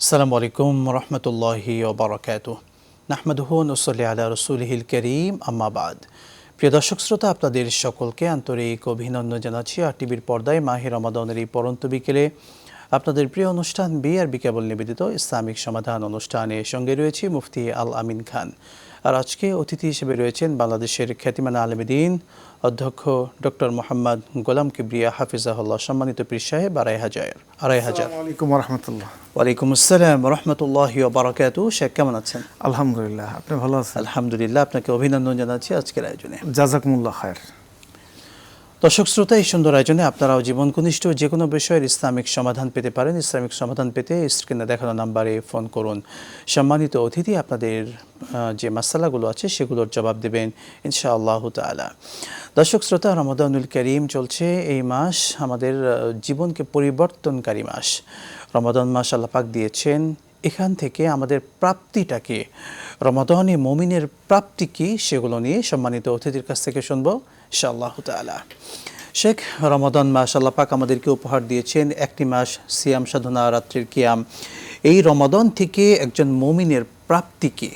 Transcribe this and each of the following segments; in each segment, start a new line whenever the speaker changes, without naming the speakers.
আসসালামু আলাইকুম রহমতুল্লাহি ওবারাকাতুহ। নাহমাদুহু ওয়া নুসাল্লি আলা রাসূলিহিল কারীম, আম্মা বাদ। প্রিয় দর্শক শ্রোতা, আপনাদের সকলকে আন্তরিক অভিনন্দন জানাচ্ছি। আর টিভির পর্দায় মাহে রমাদানের এই পরন্ত বিকেলে আপনাদের প্রিয় অনুষ্ঠান বিআরবি কেবল নিবেদিত ইসলামিক সমাধান অনুষ্ঠানের সঙ্গে রয়েছে মুফতি আল আমিন খান। আর আজকে অতিথি হিসেবে রয়েছেন বাংলাদেশের খ্যাতিমান আলেম দ্বীন অধ্যক্ষ ডক্টর মোহাম্মদ গোলাম কিবরিয়া হাফিজাহুল্লাহ। সম্মানিত পীর সাহেব, আড়াই হাজার।
আসসালামু আলাইকুম ওয়া রাহমাতুল্লাহ।
ওয়ালাইকুম আসসালাম রহমতুল্লাহি ওয়া বারাকাতুহু। শেখ কেমন আছেন?
আলহামদুলিল্লাহ, আপনি ভালো আছেন?
আলহামদুলিল্লাহ, আপনাকে অভিনন্দন জানাচ্ছি আজকের আয়োজনে।
জাযাকুমুল্লাহ খায়ের।
দর্শক শ্রোতা, এই সুন্দর আয়োজনে আপনারাও জীবন ঘনিষ্ঠ যে কোনো বিষয়ের ইসলামিক সমাধান পেতে পারেন। ইসলামিক সমাধান পেতে স্ক্রিনে দেখানো নাম্বারে ফোন করুন। সম্মানিত অতিথি আপনাদের যে মাসালাগুলো আছে সেগুলোর জবাব দেবেন ইনশাআল্লাহ তাআলা। দর্শক শ্রোতা, রমাদানুল কারীম চলছে। এই মাস আমাদের জীবনকে পরিবর্তনকারী মাস। রমাদান মাস আল্লাহ পাক দিয়েছেন, এখান থেকে আমাদের প্রাপ্তিটাকে, রমাদানে মুমিনের প্রাপ্তি কী সেগুলো নিয়ে সম্মানিত অতিথির কাছ থেকে শুনবো ইনশাআল্লাহ তাআলা। শেখ, রমাদান মাস আল্লাহ পাক আমাদেরকে উপহার দিয়েছেন একটি মাস সিয়াম সাধনা, রাত্রির কিয়াম। এই রমাদান থেকে একজন মুমিনের প্রাপ্তি কী?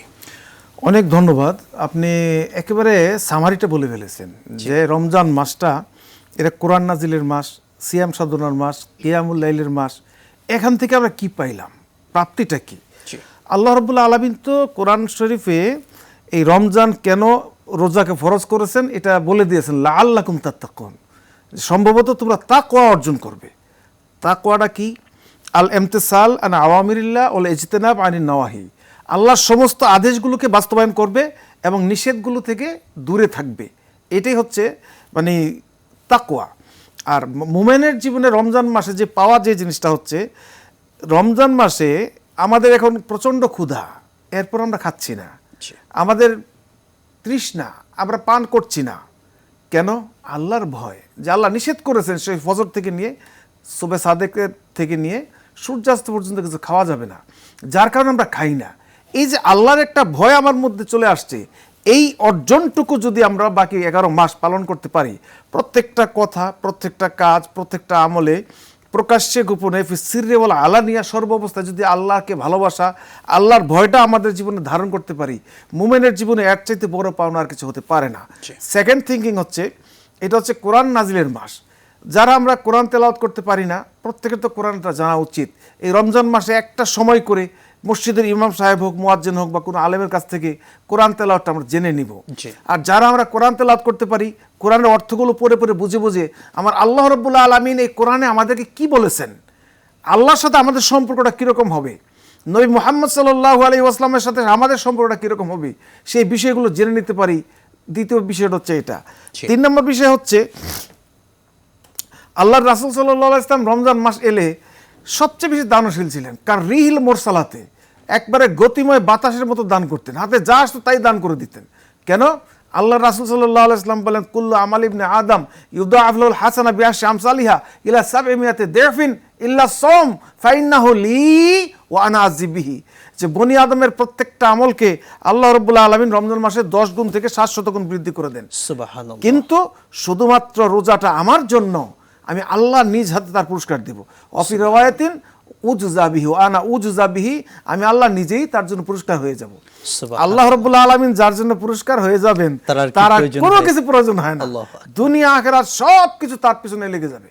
অনেক ধন্যবাদ। আপনি একেবারে সামারিটা বলে ফেলেছেন যে রমজান মাসটা এটা কোরআন নাজিলের মাস, সিয়াম সাধনার মাস, কিয়ামুল লাইলের মাস। এখান থেকে আমরা কি পাইলাম, প্রাপ্তিটা কি? আল্লাহ রাব্বুল আলামিন তো কোরআন শরীফে এই রমজান কেন রোজাকে ফরজ করেছেন এটা বলে দিয়েছেন, লাআল্লাকুম তাত্তাকুন, সম্ভবত তোমরা তাকওয়া অর্জন করবে। তাকওয়াটা কি? আল ইমতিসাল আন আওয়ামিরিল্লাহ ওয়াল ইজতিনাব আনিন নওয়াহি, আল্লাহর সমস্ত আদেশগুলোকে বাস্তবায়ন করবে এবং নিষেধগুলো থেকে দূরে থাকবে। এটাই হচ্ছে মানে তাকওয়া। আর মুমিনের জীবনে রমজান মাসে যে পাওয়া যে জিনিসটা হচ্ছে, রমজান মাসে আমাদের এখন প্রচণ্ড ক্ষুধা, এরপর আমরা খাচ্ছি না, আমাদের তৃষ্ণা, আমরা পান করছি না। কেন? আল্লাহর ভয়, যে আল্লাহ নিষেধ করেছেন সেই ফজর থেকে নিয়ে সুবে সাদেকের থেকে নিয়ে সূর্যাস্ত পর্যন্ত কিছু খাওয়া যাবে না, যার কারণে আমরা খাই না। এই যে আল্লাহর একটা ভয় আমার মধ্যে চলে আসছে, এই অর্জনটুকু যদি আমরা বাকি 11 মাস পালন করতে পারি, প্রত্যেকটা কথা, প্রত্যেকটা কাজ, প্রত্যেকটা আমলে, প্রকাশ্যে গোপনে, সিররে ওয়াল আলানিয়া, সর্বাবস্থায় যদি আল্লাহকে ভালোবাসা, আল্লাহর ভয়টা আমাদের জীবনে ধারণ করতে পারি, মুমিনের জীবনে এর চাইতে বড় পাওনা আর কিছু হতে পারে না। সেকেন্ড থিঙ্কিং হচ্ছে, এটা হচ্ছে কোরআন নাজিলের মাস। যারা আমরা কোরআন তেলাওয়াত করতে পারি না, প্রত্যেকের তো কোরআনটা জানা উচিত। এই রমজান মাসে একটা সময় করে মসজিদের ইমাম সাহেব হোক, মুয়াজ্জিন হোক বা কোনো আলেমের কাছ থেকে কোরআন তেলাওয়াতটা আমরা জেনে নিব। আর যারা আমরা কোরআন তেলাওয়াত করতে পারি, কোরআনের অর্থগুলো পড়ে পড়ে বুঝে বুঝে আমার আল্লাহ রাব্বুল আলামিন এই কোরআনে আমাদেরকে কি বলেছেন, আল্লাহর সাথে আমাদের সম্পর্কটা কীরকম হবে, নবী মুহাম্মদ সাল্লাল্লাহু আলাইহি ওয়াসাল্লামের সাথে আমাদের সম্পর্কটা কীরকম হবে, সেই বিষয়গুলো জেনে নিতে পারি। দ্বিতীয় বিষয়টা হচ্ছে এটা। 3 নম্বর বিষয় হচ্ছে, আল্লাহর রাসূল সাল্লাল্লাহু আলাইহি ওয়াসাল্লাম রমজান মাস এলে সবচেয়ে বেশি দানশীল ছিলেন। কারণ রিহিল মোরসালাতে, একবারে গতিময় বাতাসের মতো দান করতেন, হাতে যা আসতো তাই দান করে দিতেন। কেন? আল্লাহ রাসূল সাল্লাল্লাহু আলাইহি ওয়াসাল্লাম বলেন, কুল্লু আমাল ইবনে আদম ইউদাআফ লাহুল হাসানা বিআশরি আমসালিহা ইলা 700 দিরফিন ইল্লা সাওম ফাইন্নাহু লি ওয়া আনা আযি বিহি, যে বনি আদমের প্রত্যেকটা আমলকে আল্লাহ রাব্বুল আলামিন রমজান মাসে 10 গুণ থেকে 700 গুণ বৃদ্ধি করে দেন। সুবহানাল্লাহ। কিন্তু শুধুমাত্র রোজাটা আমার জন্য, আমি আল্লাহ নিজ হাতে তার পুরস্কার দেব। অফি রিওয়ায়াতিন উজজা বিহি ওয়া আনা উজজা বিহি, আমি আল্লাহ নিজেই তার জন্য পুরস্কার হয়ে যাব। আল্লাহ রাব্বুল আলামিন যার জন্য পুরস্কার হয়ে যাবেন, তার কোনো কিছু প্রয়োজন হয় না। দুনিয়া আখিরাত সব কিছু তার পিছনে লেগে যাবে।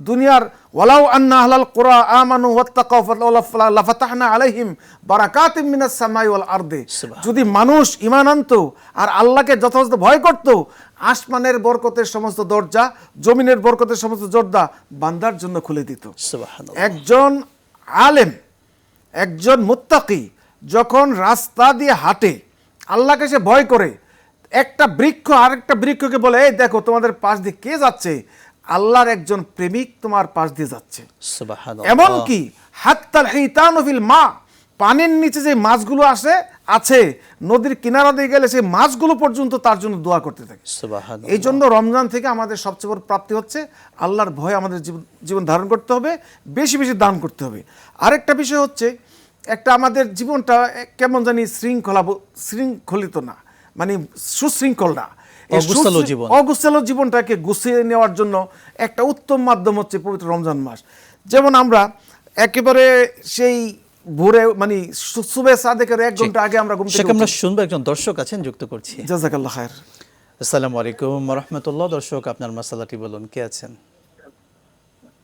দুনিয়ার ওয়ালাউ আন্না আহলাল কুরা আমানু ওয়াত্তাকাউ লাফাতাহনা আলাইহিম বারাকাতিম মিনাস সামাই ওয়াল আরদি, যদি মানুষ ঈমান আনতো আর আল্লাহকে যথাযথ ভয় করত, আসমানের বরকতের সমস্ত দরজা, জমিনের বরকতের সমস্ত দরজা বান্দার জন্য খুলে দিত। সুবহানাল্লাহ। একজন আলেম, একজন মুত্তাকি যখন রাস্তা দিয়ে হাঁটে, আল্লাহকে সে ভয় করে, একটা বৃক্ষ আরেকটা বৃক্ষকে বলে, এই দেখো তোমাদের পাশ দিয়ে কে যাচ্ছে, আল্লাহর একজন প্রেমিক তোমার পাশ দিয়ে যাচ্ছে। সুবহানাল্লাহ। এমনকি হাত্তাল হিতানু ফিল মা, পানির নিচে যে মাছগুলো আছে, নদীর কিনারা দিয়ে গেলে সেই মাছগুলো পর্যন্ত তার জন্য দোয়া করতে থাকে। সুবহানাল্লাহ। এই জন্য রমজান থেকে আমাদের সবচেয়ে বড় প্রাপ্তি হচ্ছে আল্লাহর ভয় আমাদের জীবন ধারণ করতে হবে, বেশি বেশি দান করতে হবে। আরেকটা বিষয় হচ্ছে, একটা আমাদের জীবনটা কেমন জানি শৃঙ্খলিত না, মানে সুশৃঙ্খল না, অগুছালো জীবনটাকে গুছিয়ে নেওয়ার জন্য একটা উত্তম মাধ্যম হচ্ছে পবিত্র রমজান মাস। যেমন আমরা একেবারে সেই ভোরে মানে সুবে সাদেকের 1 ঘন্টা আগে আমরা ঘুম
শেখ
থেকে
আমরা শুনবো, একজন দর্শক আছেন, যুক্ত করছি।
জাযাকাল্লাহ খায়ের।
আসসালামু আলাইকুম ওয়া রাহমাতুল্লাহ। দর্শক আপনার মাসালাটি বলুন, কে আছেন?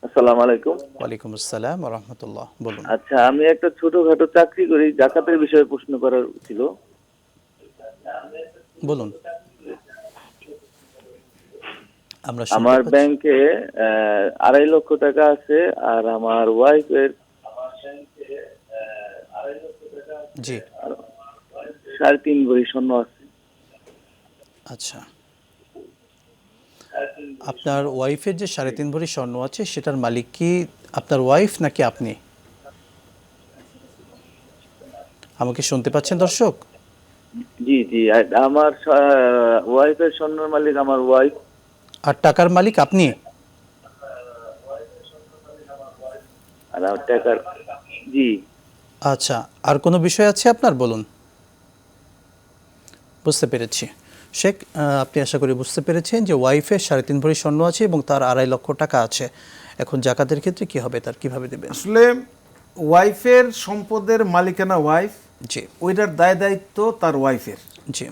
আসসালামু আলাইকুম।
ওয়ালাইকুম আসসালাম ওয়া রাহমাতুল্লাহ, বলুন।
আচ্ছা, আমি একটা ছোটখাটো চাকরি করি, জাকাতের বিষয়ে প্রশ্ন করার ছিল।
বলুন, আমরা শুনতে
আমার
পাচ্ছি।
ব্যাংকে 2.5 লক্ষ টাকা আছে, আর আমার ওয়াইফের
জি,
3.5 ভরি স্বর্ণ আছে।
আচ্ছা, আপনার ওয়াইফের যে 3.5 ভরি স্বর্ণ আছে, সেটার মালিক কি আপনার ওয়াইফ নাকি আপনি? আমাকে শুনতে পাচ্ছেন দর্শক?
জি জি, আর আমার ওয়াইফের স্বর্ণের মালিক আমার ওয়াইফ।
আর টাকার মালিক আপনি?
আর আমার টাকার, জি।
আচ্ছা, আর কোনো বিষয় আছে আপনার, বলুন। বুঝতে পেরেছি শেখ, আপনি আশা করি বুঝতে পেরেছেন যে ওয়াইফের 3.5 ভরি স্বর্ণ আছে এবং তার 2.5 লক্ষ টাকা আছে। এখন জাকাতের ক্ষেত্রে কি হবে, তার কিভাবে দেবেন?
আসলে ওয়াইফের সম্পদের মালিকানা ওয়াইফ,
জি
ওইটার দায় দায়িত্ব তার ওয়াইফের।
জি,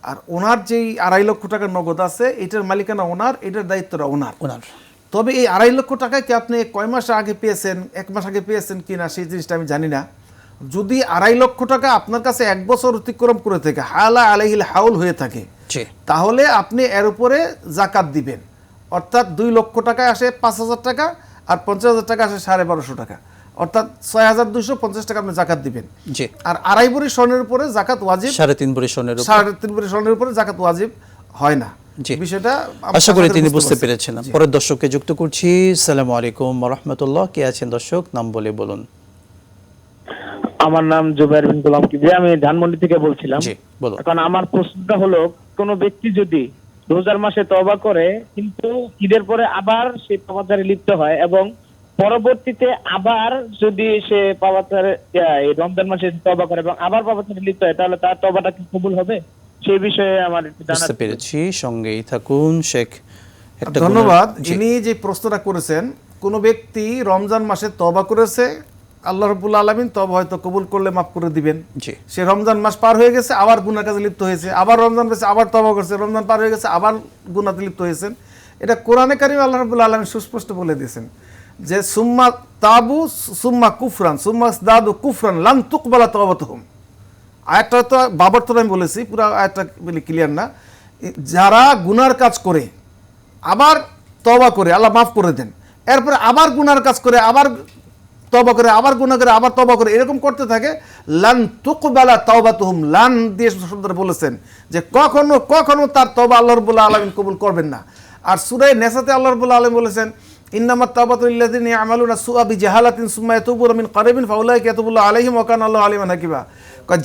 আর ওনার যেই 2.5 লক্ষ টাকার নগদ আছে, এটার মালিকানা ওনার, এটার দায়িত্বটা ওনার।
ওনার।
তবে এই 2.5 লক্ষ টাকা কি আপনি কয় মাস আগে পেয়েছেন, 1 মাস আগে পেয়েছেন কিনা সেই জিনিসটা আমি জানি না। যদি 2.5 লক্ষ টাকা আপনার কাছে 1 বছর অতিক্রম করে থাকে, হালা আলাইহিল হাউল হয়ে থাকে,
জি
তাহলে আপনি এর উপরে জাকাত দিবেন। অর্থাৎ 2 লক্ষ টাকা আসে 5,000 টাকা, আর 50,000 টাকা আসে 1250 টাকা, অর্থাৎ 6,250 টাকা আপনি জাকাত দিবেন।
জি,
আর 2.5 ভরি স্বর্ণের উপরে জাকাত ওয়াজিব,
3.5 ভরি স্বর্ণের উপর।
3.5 ভরি স্বর্ণের উপরে জাকাত ওয়াজিব হয় না।
জি,
বিষয়টা
আশা করি তিনি বুঝতে
পারছেন।
পেরেছেন।
জি।
পরের দর্শককে যুক্ত করছি। আসসালামু আলাইকুম ওয়া রাহমাতুল্লাহ, কে আছেন দর্শক, নাম বলে বলুন।
আমার নাম জুবাইর বিন গোলাম কিবরি, আমি ধানমন্ডি থেকে বলছিলাম।
জি, বলুন।
এখন আমার প্রশ্নটা হলো, কোন ব্যক্তি যদি রোজার মাসে তওবা করে কিন্তু ঈদের পরে আবার সে পাপাচারে লিপ্ত হয়, এবং পরবর্তীতে আবার যদি সে পাপাচারে এই রমজান মাসে তওবা করে এবং আবার পাপাচারে লিপ্ত হয়, তাহলে তার তওবাটা কি কবুল হবে? সেই বিষয়ে আমার একটু জানার
বুঝতে
ছিল।
পেরেছি, সঙ্গেই থাকুন শেখ। একটা
ধন্যবাদ।
জি,
ইনি যে প্রশ্নটা করেছেন, কোন ব্যক্তি রমজান মাসে তওবা করেছে, আল্লাহ রাব্বুল আলামিন তওবা হয়তো কবুল করলে মাফ করে দিবেন।
জি
সে রমজান মাস পার হয়ে গেছে, আবার গুনাহ কাজে লিপ্ত হয়েছে, আবার রমজান পেয়েছে, আবার তওবা করছে, রমজান পার হয়ে গেছে, আবার গুনাহতে লিপ্ত হয়েছেন। এটা কোরআনে কারিমে আল্লাহ রাব্বুল আলামিন সুস্পষ্ট বলে দিয়েছেন যে সুম্মা তাবু সুম্মা কুফরান সুম্মা দাদু কুফরান লান তুকবালা তওবাতুহুম। আয়াতটা তো বাবরটা আমি বলেছি, পুরো আয়াতটা ক্লিয়ার না। যারা গুনার কাজ করে আবার তওবা করে আল্লাহ মাফ করে দেন, এরপরে আবার গুনার কাজ করে আবার তওবা করে আবার গুনাহ করে আবার তওবা করে, এরকম করতে থাকে, লান তুকবালা তাওবাতুহুম, লান দিয়ে শব্দটা বলেছেন যে কখনো কখনো তার তওবা আল্লাহ রাব্বুল আলামিন কবুল করবেন না। আর সূরা নেসাতে আল্লাহ রাব্বুল আলামিন বলেছেন ইন্নামাত তাওবাতু লিল্লাযিনা ইয়ামালুনা সুআ বিজাহালাতিন সুম্মা ইয়াতুবুনা মিন কারিবিন ফাউলাইকা ইয়াতুবুল্লাহু আলাইহিম ওয়া কানা আল্লাহু আলিমান হাকিমা।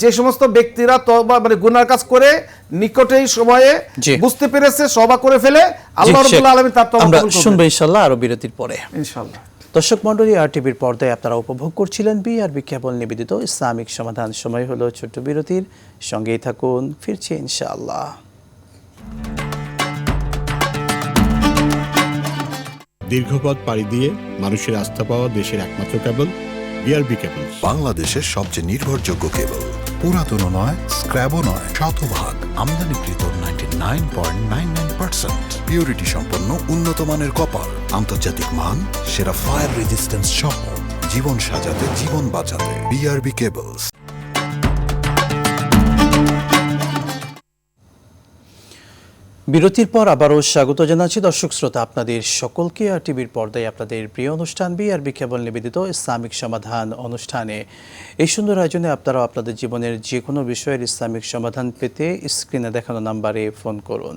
যে সমস্ত ব্যক্তিরা তওবা মানে গুনার কাজ করে নিকটেই সময়ে
জি।
বুঝতে পেরেছে, তওবা করে ফেলে, আল্লাহ
জি, শেখ,
রাব্বুল আলামিন তার তওবা
আমরা
কবুল
শুনবো
করবেন
ইনশাআল্লাহ আরো বিরতির পরে।
ইনশাআল্লাহ।
দর্শক মণ্ডলী, আর টিভির পর্দায় আপনারা উপভোগ করছিলেন বিআরবি কেবল নিবেদিত ইসলামিক সমাধান। সময় হলো ছোট্ট বিরতির, সঙ্গেই থাকুন, ফিরছি ইনশাআল্লাহ।
দীর্ঘ পথ পাড়ি দিয়ে মানুষের আস্থা পাওয়া দেশের একমাত্র কেবল বিআরবি কেবল।
বাংলাদেশের সবচেয়ে নির্ভরযোগ্য কেবল, পুরাতন নয়, স্ক্র্যাবও নয়, শতভাগ আমদানিকৃত 99.99% পিউরিটি সম্পন্ন উন্নত মানের কপার, আন্তর্জাতিক মান, সেরা ফায়ার রেজিস্ট্যান্স সহ জীবন সাজাতে, জীবন বাঁচাতে বিআরবি কেবলস।
বিরতির পর আবারও স্বাগত জানাচ্ছি দর্শক শ্রোতা আপনাদের সকলকে আর টিভির পর্দায় আপনাদের প্রিয় অনুষ্ঠান বিআরবি কেবল নিবেদিত ইসলামিক সমাধান অনুষ্ঠানে। এই সুন্দর আয়োজনে আপনারা আপনাদের জীবনের যে কোনো বিষয়ের ইসলামিক সমাধান পেতে স্ক্রিনে দেখানো নাম্বারে ফোন করুন।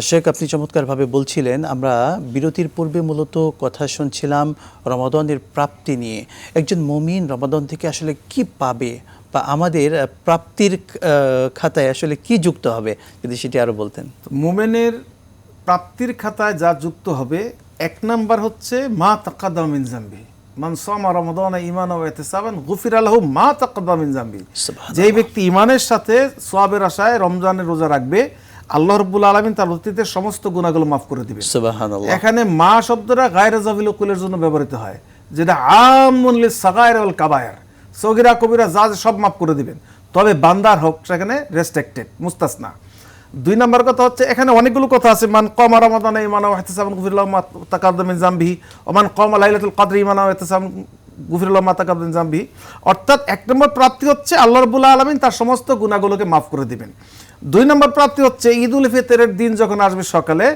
শেখ, আপনি চমৎকারভাবে বলছিলেন, আমরা বিরতির পূর্বে মূলত কথা শুনছিলাম রমাদানের প্রাপ্তি নিয়ে। একজন মুমিন রমাদান থেকে আসলে কি পাবে, বা আমাদের প্রাপ্তির খাতায় আসলে কি যুক্ত হবে, যদি সেটি আরো বলতেন।
মুমিনের প্রাপ্তির খাতায় যা যুক্ত হবে, 1 নাম্বার হচ্ছে মা তাকাদ্দামা মিন যামবি, মান সামা রমাদানা ঈমানান ওয়া ইহতিসাবান গুফিরা লাহু মা তাকাদ্দামা মিন যামবি। যেই ব্যক্তি ঈমানের সাথে সওয়াবের আশায় রমজানের রোজা রাখবে, আল্লাহ রাব্বুল আলামিন তার অতীতের সমস্ত গুনাহগুলো মাফ করে দিবেন।
সুবহানাল্লাহ।
এখানে মা শব্দটা গায়রে যাবিল কুলের জন্য ব্যবহৃত হয়, যেটা আমুন লিস সাগায়ের ওয়াল কাবায়ের, সগিরা কবিরা যা আছে সব মাফ করে দিবেন, তবে বান্দার হোক সেখানে রেস্ট্রিক্টেড, মুস্তাসনা। 2 নম্বর কথা হচ্ছে এখানে অনেকগুলো কথা আছে, মান কামা রমাদান ঈমানান ওয়া ইহতিসাবান গুফিরাল্লাহু মা তাকাদ্দামা মিন যামবিহি ওয়া মান কামা লাইলাতুল কদরি ঈমানান ওয়া ইহতিসাবান গুফিরাল্লাহু মা তাকাদ্দামা মিন যামবিহি। অর্থাৎ 1 নম্বর প্রাপ্তি হচ্ছে আল্লাহ রাব্বুল আলামিন তার সমস্ত গুনাহগুলোকে মাফ করে দিবেন। 2 নম্বর প্রাপ্তি হচ্ছে ঈদুল ফিতরের দিন যখন আসবে সকালে,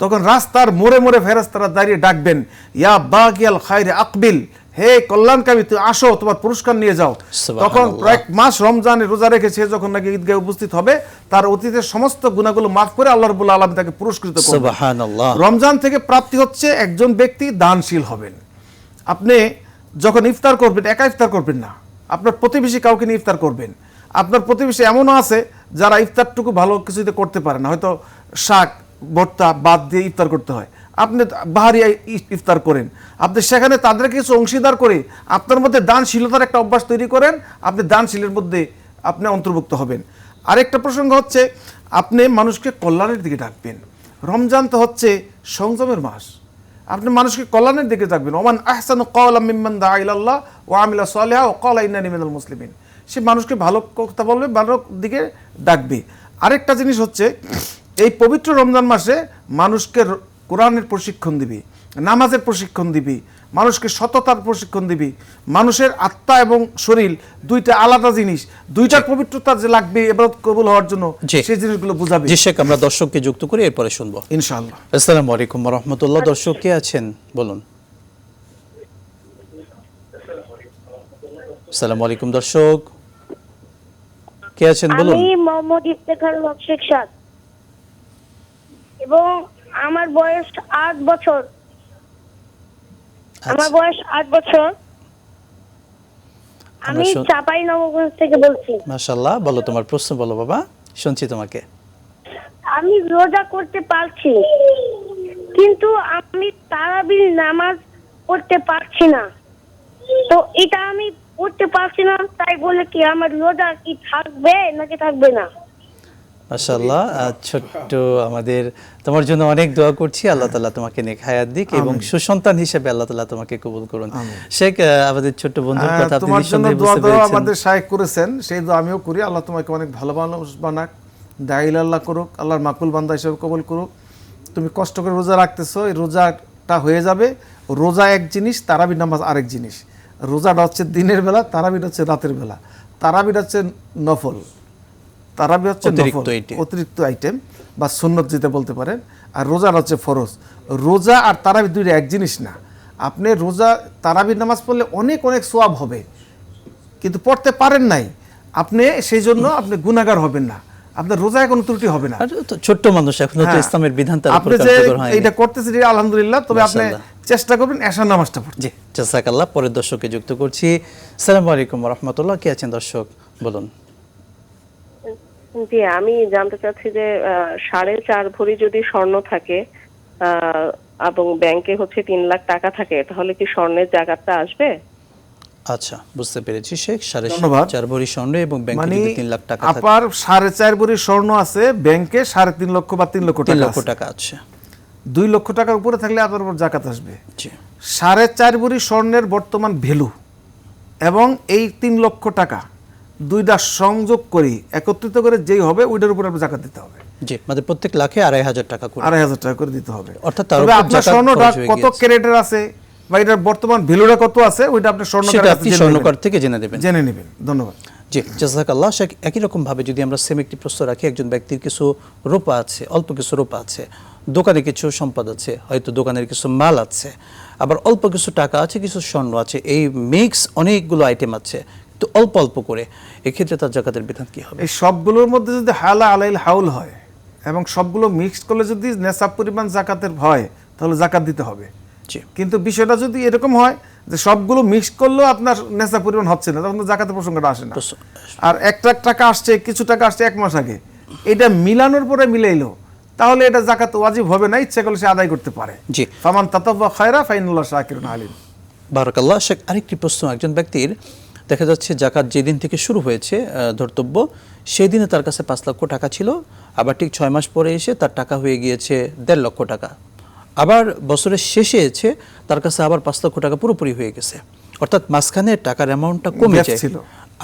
তখন রাস্তার মোড়ে মোড়ে ফেরেশতারা দাঁড়িয়ে ডাকবেন, ইয়া বাগিয়াল খায়রে আকবিল, হে কল্যাণকামী তুই আসো, তোমার পুরস্কার নিয়ে যাও। তখন প্রায় মাস রমজানের রোজা রেখেছে, যখন নাকি ঈদগাহে উপস্থিত হবে, তার অতীতের সমস্ত গুনাহগুলো মাফ করে আল্লাহ রাব্বুল আলামিন তাকে পুরস্কৃত করবেন।
সুবহানাল্লাহ।
রমজান থেকে প্রাপ্তি হচ্ছে একজন ব্যক্তি দানশীল হবেন। আপনি যখন ইফতার করবেন, একা ইফতার করবেন না, আপনার প্রতিবেশী কাউকে নিয়ে ইফতার করবেন। আপনার প্রতিবেশী এমনও আছে যারা ইফতারটুকু ভালো কিছুতে করতে পারে না, হয়তো শাক ভর্তা বাদ দিয়ে ইফতার করতে হয়, আপনি বাহারি ইফতার করেন, আপনি সেখানে তাদের কিছু অংশীদার করে আপনার মধ্যে দানশীলতার একটা অভ্যাস তৈরি করেন, আপনি দানশীলের মধ্যে আপনি অন্তর্ভুক্ত হবেন। আরেকটা প্রসঙ্গ হচ্ছে আপনি মানুষকে কল্যাণের দিকে ডাকবেন। রমজান তো হচ্ছে সংযমের মাস, আপনি মানুষকে কল্যাণের দিকে ডাকবেন। ওমান আহসানু ক্বাওলাম মিম্মান দাআ ইলাল্লাহ ওয়া আমিলা সালিহান ওয়া ক্বালা ইন্নানি মিনাল মুসলিমিন। সে মানুষকে ভালো কথা বলবে, ভালো দিকে ডাকবে। আরেকটা জিনিস হচ্ছে এই পবিত্র রমজান মাসে মানুষকে কোরআনের প্রশিক্ষণ দিবি, নামাজের প্রশিক্ষণ দিবি, মানুষকে সততার প্রশিক্ষণ দিবি। মানুষের আত্মা এবং শরীর দুইটা আলাদা জিনিস, দুইটার পবিত্রতা যে লাগবে ইবাদত কবুল হওয়ার জন্য, সেই জিনিসগুলো বুঝাবে।
জি শেখ, আমরা দর্শককে যুক্ত করে এরপরে শুনবো
ইনশাআল্লাহ।
আসসালামু আলাইকুম ওয়া রাহমাতুল্লাহ। দর্শক কে আছেন বলুন। আসসালামু আলাইকুম দর্শক, কে আছেন বলুন।
আমি মোহাম্মদ ইফতেখারুল হক শেখ সাদ এবং আমার বয়স 8 বছর। আমার বয়স 8 বছর। আমি চাঁপাইনবাবগঞ্জ থেকে বলছি।
মাশাআল্লাহ, বলো তোমার প্রশ্ন বলো বাবা, শুনছি তোমাকে।
আমি রোজা করতে পারছি, কিন্তু আমি তারাবির নামাজ পড়তে পারছি না। তো এটা আমি পড়তে পারছি না, তাই বলে কি আমার রোজা কি থাকবে নাকি থাকবে না?
মাশাআল্লাহ, ছোট্ট আমাদের তোমার জন্য অনেক দোয়া করছি, আল্লাহ তাআলা তোমাকে নেক হায়াত দিক এবং সুসন্তান হিসেবে আল্লাহ তাআলা তোমাকে কবুল করুন। শেখ, আমাদের ছোট্ট বন্ধুর কথা আপনি নিঃসন্দেহে বুঝতে পেরেছেন।
আমাদের শায়েখ করেছেন, সেই দোয়া আমিও করি। আল্লাহ তোমাকে অনেক ভালো মানুষ বানাক, দায়িল আল্লাহ করুক, আল্লাহর মাকবুল বান্দা হিসেবে কবুল করুক। তুমি কষ্ট করে রোজা রাখতেছো, এই রোজাটা হয়ে যাবে। রোজা এক জিনিস, তারাবির নামাজ আরেক জিনিস। রোজাটা হচ্ছে দিনের বেলা, তারাবিটা হচ্ছে রাতের বেলা। তারাবিটা হচ্ছে নফল, তারাবি হচ্ছে অতিরিক্ত আইটেম বা সুন্নত যেটা বলতে পারেন, আর রোজা হচ্ছে ফরজ। রোজা আর তারাবি দুইটা এক জিনিস না। আপনি রোজা তারাবির নামাজ পড়লে অনেক অনেক সওয়াব হবে, কিন্তু পড়তে পারেন নাই আপনি, সেই জন্য আপনি গুনাহগার হবেন না, আপনার রোজায় কোনো ত্রুটি হবে না।
ছোট্ট মানুষ, এখনো তো ইসলামের বিধান তার উপর
আপনি যে এইটা করতেছেন আলহামদুলিল্লাহ, তবে আপনি চেষ্টা করবেন এশার নামাজটা পড়তে।
জি, জাযাকাল্লাহ। পরের দর্শককে যুক্ত করছি। আসসালামু আলাইকুম ওয়া রাহমাতুল্লাহ। কে আছেন দর্শক বলুন।
জি, আমি জানতে চাচ্ছি যে 4.5 ভরি যদি স্বর্ণ থাকে এবং ব্যাংকে হচ্ছে 3 লাখ টাকা থাকে, তাহলে কি স্বর্ণের জাকাতটা আসবে?
আচ্ছা, বুঝতে পেরেছি শেখ। 4.5 ভরি স্বর্ণ এবং ব্যাংকে যদি 3 লাখ টাকা থাকে।
আপনার 4.5 ভরি স্বর্ণ আছে, ব্যাংকে 3.5 লক্ষ বা 3 লক্ষ টাকা আছে। 2 লক্ষ টাকার উপরে থাকলে আপনার উপর জাকাত আসবে।
জি।
4.5 ভরি স্বর্ণের বর্তমান ভ্যালু এবং এই 3 লক্ষ টাকা দুইটা সংযোগ করি একত্রিত করে যেই হবে ওইটার উপর আপনি জাকাত দিতে হবে।
জি, মানে প্রত্যেক লাখে 2,500 টাকা করে
2,500 টাকা করে দিতে হবে।
অর্থাৎ তার
উপর আপনার স্বর্ণটা কত ক্যারেটের আছে বা এটার বর্তমান ভ্যালুটা কত আছে ওইটা আপনি
স্বর্ণকার থেকে জেনে নেবেন।
ধন্যবাদ।
জি, জাযাকাল্লাহ। শেখ, একই রকম ভাবে যদি আমরা সেম একটি প্রশ্ন রাখি, একজন ব্যক্তির কিছু রূপা আছে, অল্প কিছু রূপা আছে, দোকানে কিছু সম্পদ আছে, হয়তো দোকানের কিছু মাল আছে, আবার অল্প কিছু টাকা আছে, কিছু স্বর্ণ আছে, এই মিক্স অনেকগুলো আইটেম আছে, তো অল্প অল্প করে, এক্ষেত্রে তার জাকাতের বিধান কি হবে?
এই সবগুলোর মধ্যে যদি হালা আলাইল হাউল হয় এবং সবগুলো মিক্সড করলে যদি নেশাব পরিমাণ জাকাতের হয়, তাহলে জাকাত দিতে হবে। কিন্তু বিষয়টা যদি এরকম হয় যে সবগুলো মিক্সড করলেও আপনার নেশাব পরিমাণ হচ্ছে না, তখন জাকাতের প্রসঙ্গটা আসে না। আর একটা টাকা আসছে, কিছু টাকা আসছে 1 মাস আগে, এটা মিলানোর পরে মিলাইলো, তাহলে এটা জাকাত ওয়াজিব হবে না, ইচ্ছা করলে সে আদায় করতে পারে।
জি,
ফামান তাতাওয়া খায়রা ফাইনাল্লাহ শাকিরুন আলিম।
বারাকাল্লাহ। শেখ, আরেকটি প্রশ্ন, একজন ব্যক্তির দেখা যাচ্ছে জাকাত যেদিন থেকে শুরু হয়েছে ধর্তব্য, সেই দিনে তার কাছে 5 লক্ষ টাকা ছিল, আবার ঠিক 6 মাস পরে এসে তার টাকা হয়ে গিয়েছে 1.5 লক্ষ টাকা, আবার বছরের শেষে এসে তার কাছে আবার 5 লক্ষ টাকা পুরোপুরি হয়ে গেছে। অর্থাৎ মাঝখানে টাকার অ্যামাউন্টটা কমে
Gap
যায়
ছিল।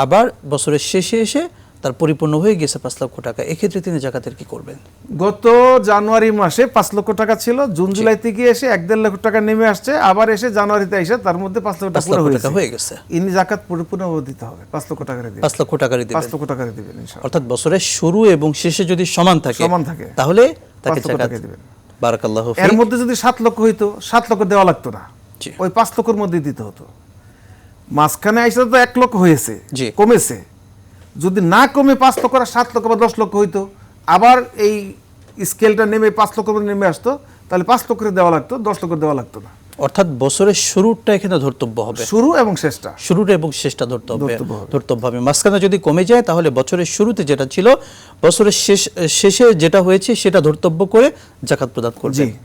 আবার বছরের শেষে এসে তার পরিপূর্ণ হয়ে গেছে 5 লক্ষ টাকা, এক্ষেত্রে তিনি জাকাতের কি করবেন?
গত জানুয়ারি মাসে 5 লক্ষ টাকা ছিল, জুন জুলাইতে গিয়ে এসে 1.5 লক্ষ টাকা নেমে আসছে, আবার এসে জানুয়ারিতে এসে তার মধ্যে 5 লক্ষ
5
টাকা
লক্ষ
পুরো
টাকা হয়ে গেছে।
ইনি জাকাত পরিপূর্ণ দিতে হবে, 5 লক্ষ টাকা দিবেন,
5 লক্ষ টাকারই
5
দিবেন।
লক্ষ টাকা দিবেন ইনশাআল্লাহ।
অর্থাৎ বছরের শুরু এবং শেষে যদি সমান থাকে তাহলে তাকে
5 লক্ষ
জাকাত
টাকা দিবেন।
বারাকাল্লাহু
এর
ফিক।
মধ্যে যদি 7 লক্ষ হইতো 7 লক্ষ দেওয়া লাগতো না,
জি।
ওই 5 লক্ষের মধ্যে দিতে হতো। মাঝখানে আইসা তো 1 লক্ষ হয়েছে,
জি।
কমেছে। যদি না কমে 5 লক্ষ আর 7 লক্ষ বা 10 লক্ষ হইতো, আবার এই স্কেলটা নেমে 5 লক্ষ নেমে আসতো, তাহলে 5 লক্ষ করে দেওয়া লাগতো, 10 লক্ষ দেওয়া লাগতো না।
অর্থাৎ বছরের শুরুটা এখানে ধর্তব্য হবে,
শুরু এবং শেষটা,
শুরুটা এবং শেষটা ধর্তব্য
ধর্তব্য হবে।
ধর্তব্য হবে। মাঝখানে যদি কমে যায় তাহলে বছরের শুরুতে যেটা ছিল বছরের শেষে যেটা হয়েছে সেটা ধর্তব্য করে জাকাত প্রদান করবেন।
জি।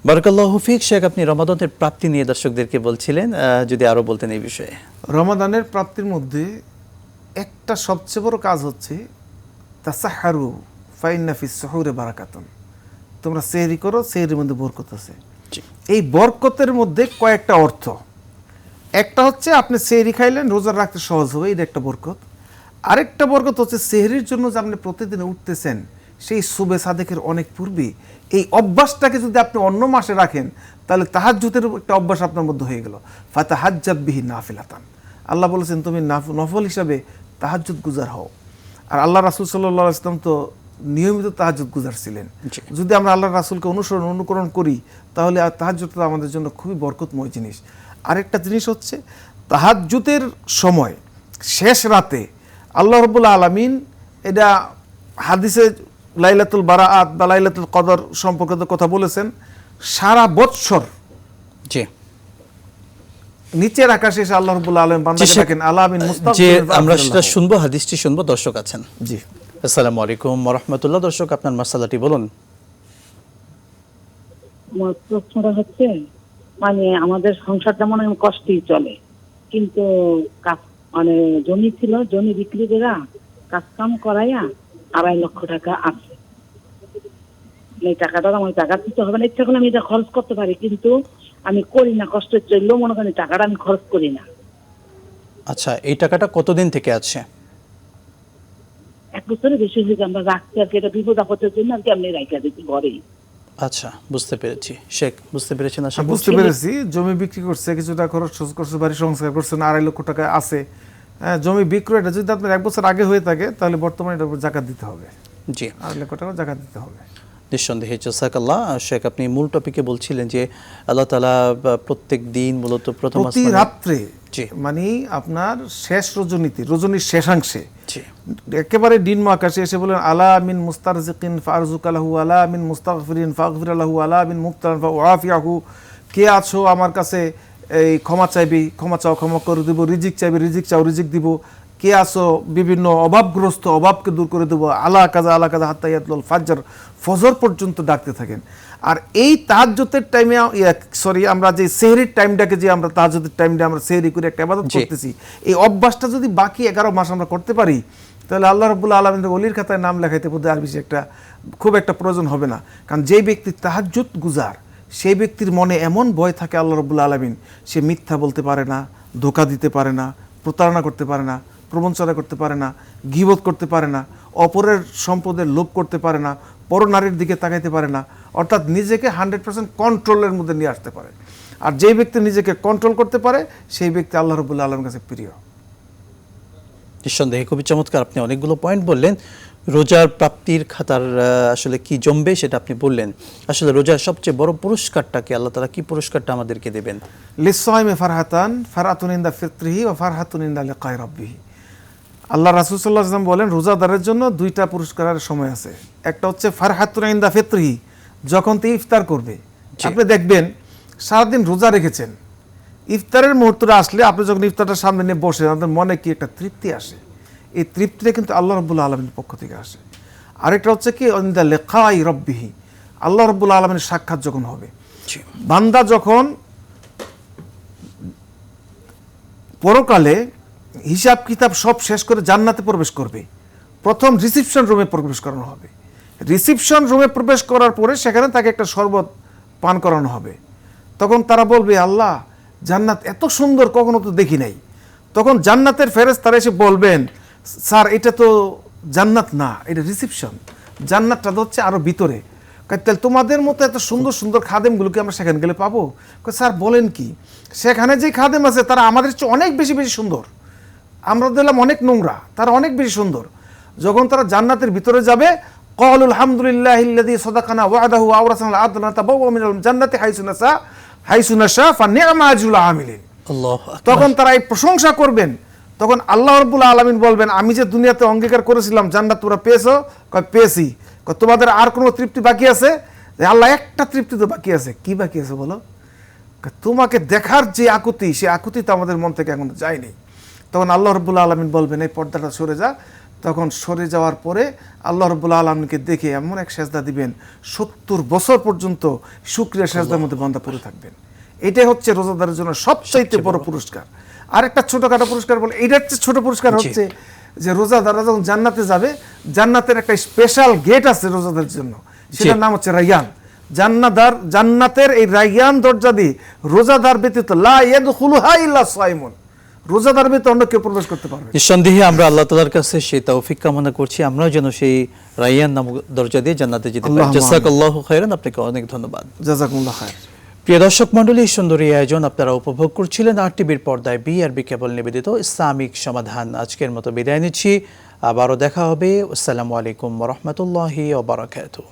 বারাকাল্লাহু ফিক। শেখ, আপনি রমাদানের প্রাপ্তি নিয়ে দর্শকদেরকে বলছিলেন, যদি আরো বলতেন এই বিষয়ে।
রমাদানের প্রাপ্তির মধ্যে একটা সবচেয়ে বড় কাজ হচ্ছে তাসাহারু ফাইন্না ফিস সুহুরি বারাকাতুন, তোমরা সেহরি করো, সেহরির মধ্যে বরকত আছে।
জি।
এই বরকতের মধ্যে কয়েকটা অর্থ। একটা হচ্ছে আপনি সেহরি খাইলেন, রোজা রাখতে সহজ হবে, এটা একটা বরকত। আরেকটা বরকত হচ্ছে সেহরির জন্য যে আপনি প্রতিদিন উঠতেছেন, সেই সুবে সাদেকের অনেক পূর্বে এই অভ্যাসটাকে যদি আপনি অন্য মাসে রাখেন, তাহলে তাহাজ্জুদের একটা অভ্যাস আপনার মধ্যে হয়ে গেল। ফাতাহাজ্জাত বিহি নাফিলাতান, আল্লাহ বলেছেন তুমি নফল হিসাবে তাহাজ্জুদ গুজার হও। আর আল্লাহ রাসূল সাল্লাল্লাহু আলাইহি ওয়াসাল্লাম তো নিয়মিত তাহাজ্জুদ গুজার ছিলেন। যদি আমরা আল্লাহ রাসূলকে অনুকরণ করি, তাহলে আর তাহাজ্জুদটা আমাদের জন্য খুবই বরকতময় জিনিস। আরেকটা জিনিস হচ্ছে তাহাজ্জুদের সময় শেষ রাতে আল্লাহ রাব্বুল আলামিন, এটা হাদিসে লাইলাতুল বারাআত বা লাইলাতুল কদর সম্পর্কিত কথা বলেছেন, সারা বৎসর
জি।
নিচের আকাশে এসে আল্লাহ রাব্বুল আলামিন বান্দাকে ডাকেন আলা মিন
যে
মুস্তাগফিরিন
আমরা সেটা
ফাগফির লাহু।
শুনবো, হাদিসটি শুনবো, দর্শক আছেন।
জি।
আসসালামু আলাইকুম ওয়া রাহমাতুল্লাহ। দর্শক, আপনার মাসালাটি বলুন।
আমার প্রশ্নটা হচ্ছে, মানে আমাদের সংসারটা মনে হয় কষ্টেই চলে, কিন্তু মানে জমি ছিল, জমি বিক্রি করে কাজ কাম করাইয়া 2.5 লক্ষ টাকা আছে। এই টাকাটা আমার টাকা দিতে হবে না, ইচ্ছা করলে আমি এটা খরচ করতে পারি, কিন্তু আমি করি না, কষ্ট চললেও মনে করেন টাকাটা আমি খরচ করি না।
আচ্ছা, এই টাকাটা কতদিন থেকে আছে?
1 বছরের বেশি হয়েছে, আমরা রাখছি আর কি, এটা বিপদ আপদের জন্য আর কি, আপনি রাইখা দিচ্ছি ঘরেই।
আচ্ছা, বুঝতে পেরেছি। শেখ, বুঝতে পেরেছেন? আশা
বুঝতে
করছি।
পেরেছি। জমি বিক্রি করছে, কিছুটা খরচ করছে, বাড়ি সংস্কার করছে, 2.5 লক্ষ টাকা আছে। হ্যাঁ, জমি বিক্রয়টা যদি আপনার 1 বছর আগে হয়ে থাকে, তাহলে বর্তমানে এটার উপর জাকাত দিতে হবে,
জি,
2.5 লক্ষ টাকা জাকাত দিতে হবে।
নিঃসন্দেহে। জাযাকাল্লাহ। শেখ, আপনি মূল টপিকে বলছিলেন যে আল্লাহ তাআলা প্রত্যেক দিন মূলত প্রথম
প্রতি
আসমানে,
রাত্রে,
জি,
মানে আপনার শেষ রজনীর শেষাংশে
জি,
একেবারে দিন আকাশে এসে বলেন আলা মিন মুস্তারজিকিন ফারজুকা লাহু, আলা মিন মুস্তাগফিরিন ফাগফির লাহু, আলা মিন মুবতালান ফাউআফিয়াহু, কে আছো আমার কাছে এই ক্ষমা চাইবি, ক্ষমা চাও, ক্ষমা করে দেব, রিজিক চাইবি, রিজিক চাও, রিজিক দিব, কে আছো বিভিন্ন অভাবগ্রস্ত, অভাবকে দূর করে দেবো, আলা কাজা হাত্তা ইয়াতলুল ফাজর, ফজর পর্যন্ত ডাকতে থাকেন। আর এই তাহাজ্জুদের টাইমে, আমরা যে সেহরির টাইমটাকে, যে আমরা তাহাজ্জুদের টাইমটা আমরা সেহরি করে একটা ইবাদত করতেছি, এই অভ্যাসটা যদি বাকি 11 মাস আমরা করতে পারি, তাহলে আল্লাহ রাব্বুল আলামিনের ওলির খাতায় নাম লেখাইতে বোধহয় আর বেশি খুব একটা প্রয়োজন হবে না। কারণ যেই ব্যক্তি তাহাজ্জুদ গুজার, সেই ব্যক্তির মনে এমন ভয় থাকে আল্লাহ রাব্বুল আলামিন, সে মিথ্যা বলতে পারে না, ধোঁকা দিতে পারে না, প্রতারণা করতে পারে না, প্রবঞ্চনা করতে পারে না, গীবত করতে পারে না, অপরের সম্পদের লোভ করতে পারে না, পরনারীর দিকে তাকাইতে পারে না, অর্থাৎ নিজেকে 100% কন্ট্রোলের মধ্যে নিয়ে আসতে পারে। আর যেই ব্যক্তি নিজেকে কন্ট্রোল করতে পারে, সেই ব্যক্তি আল্লাহ রাব্বুল আলামিনের কাছে প্রিয়।
নিঃসন্দেহে খুবই চমৎকার। আপনি অনেকগুলো পয়েন্ট বললেন। রোজার প্রাপ্তির খাতার আসলে কি জমবে সেটা আপনি বললেন। আসলে রোজার সবচেয়ে বড় পুরস্কারটা কি? আল্লাহ তাআলা কি পুরস্কারটা আমাদেরকে দেবেন?
লিস-সাইমি ফারহাতান, ফারহাতুন ইনদা ফিত্রিহি ওয়া ফারহাতুন ইনদা লিকাই রাব্বিহি। আল্লাহ রাসূল সাল্লাল্লাহু আলাইহি ওয়াসাল্লাম বলেন, রোজাদারের জন্য 2টা পুরস্কারের সময় আছে। একটা হচ্ছে ফারহাতুন ইনদা ফিত্রিহি, যখন তিনি ইফতার করবে। আপনি দেখবেন সারাদিন রোজা রেখেছেন, ইফতারের মুহূর্তটা আসলে আপনি যখন ইফতারটা সামনে নিয়ে বসে, আপনার মনে কি একটা তৃপ্তি আসে। এই তৃপ্তিটা কিন্তু আল্লাহ রাব্বুল আলামিনের পক্ষ থেকে আসে। আরেকটা হচ্ছে কি, ইনদা লিকাই রাব্বিহি, আল্লাহ রাব্বুল আলামিনের সাক্ষাৎ যখন হবে। বান্দা যখন পরকালে হিসাব কিতাব সব শেষ করে জান্নাতে প্রবেশ করবে, প্রথম রিসিপশন রুমে প্রবেশ করানো হবে। রিসিপশন রুমে প্রবেশ করার পরে সেখানে তাকে একটা শরবত পান করানো হবে। তখন তারা বলবে, আল্লাহ জান্নাত এত সুন্দর কখনো তো দেখি নাই। তখন জান্নাতের ফেরেশতারা এসে বলবেন, স্যার এটা তো জান্নাত না, এটা রিসেপশন, জান্নাতটা তো হচ্ছে আরো ভিতরে। তাহলে তোমাদের মতো এত সুন্দর সুন্দর খাদেমগুলোকে আমরা সেখানে গেলে পাবো? স্যার বলেন কি, সেখানে যে খাদেম আছে তারা আমাদের চেয়ে অনেক বেশি বেশি সুন্দর, আমরা দিলাম অনেক নোংরা, তারা অনেক বেশি সুন্দর। যখন তারা জান্নাতের ভিতরে যাবে, ক্বালু আলহামদুলিল্লাহিল্লাযী সাদাকানা ওয়া'দাহু ওয়া আওরাসানাল আরদা নাতাবাওয়া মিনাল জান্নাতি হাইসু নাশা ফানি'মা আজরুল আমিলিন।
আল্লাহু আকবার।
তখন তারা এই প্রশংসা করবেন। তখন আল্লাহ রাব্বুল আলামিন বলবেন, আমি যে দুনিয়াতে অঙ্গীকার করেছিলাম জান্নাত তোমরা পেয়েছো, কয় পেয়েছি। কয় তোমাদের আর কোনো তৃপ্তি বাকি আছে? আল্লাহ একটা তৃপ্তি তো বাকি আছে। কি বাকি আছে বলো? কয় তোমাকে দেখার যে আকুতি, সে আকুতি তো আমাদের মন থেকে এখনো যায়নি। তখন আল্লাহ রাব্বুল আলামিন বলবেন, এই পর্দাটা সরে যা। তখন সরে যাওয়ার পরে আল্লাহ রাব্বুল আলামিনকে দেখে এমন এক সেজদা দিবেন, 70 বছর পর্যন্ত শুকরিয়া সেজদার মধ্যে বান্দা পড়ে থাকবেন। এটাই হচ্ছে রোজাদারের জন্য সবচাইতে বড় পুরস্কার। আর একটা ছোটখাটো পুরস্কার বলে, এইটার চেয়ে ছোট পুরস্কার হচ্ছে যে রোজাদাররা যখন জান্নাতে যাবে, জান্নাতের একটা স্পেশাল গেট আছে রোজাদারের জন্য, সেটার নাম হচ্ছে রায়্যান। জান্নাতের এই রায়্যান দরজা দিয়ে রোজাদার ব্যতীত লা ইয়াদখুলুহা ইল্লা সাইমুন, রোজাদার ব্যতীত অন্য কেউ প্রবেশ করতে পারবে।
নিঃসন্দেহে আমরা আল্লাহ তাআলার কাছে সেই তৌফিক কামনা করছি, আমরাও যেন সেই রায়্যান নামক দরজা দিয়ে জান্নাতে যেতে পারি। জাযাকাল্লাহু খাইরান, আপনাকে অনেক ধন্যবাদ।
জাযাকুমুল্লাহ খায়র।
প্রিয় দর্শক মণ্ডলী, সুন্দর এই আয়োজন আপনারা উপভোগ করছিলেন আর টিভির পর্দায় বিআরবি কেবল নিবেদিত ইসলামিক সমাধান। আজকের মতো বিদায় নিচ্ছি, আবারও দেখা হবে। আসসালামু আলাইকুম ওয়া রাহমাতুল্লাহি ওয়া বারাকাতুহু।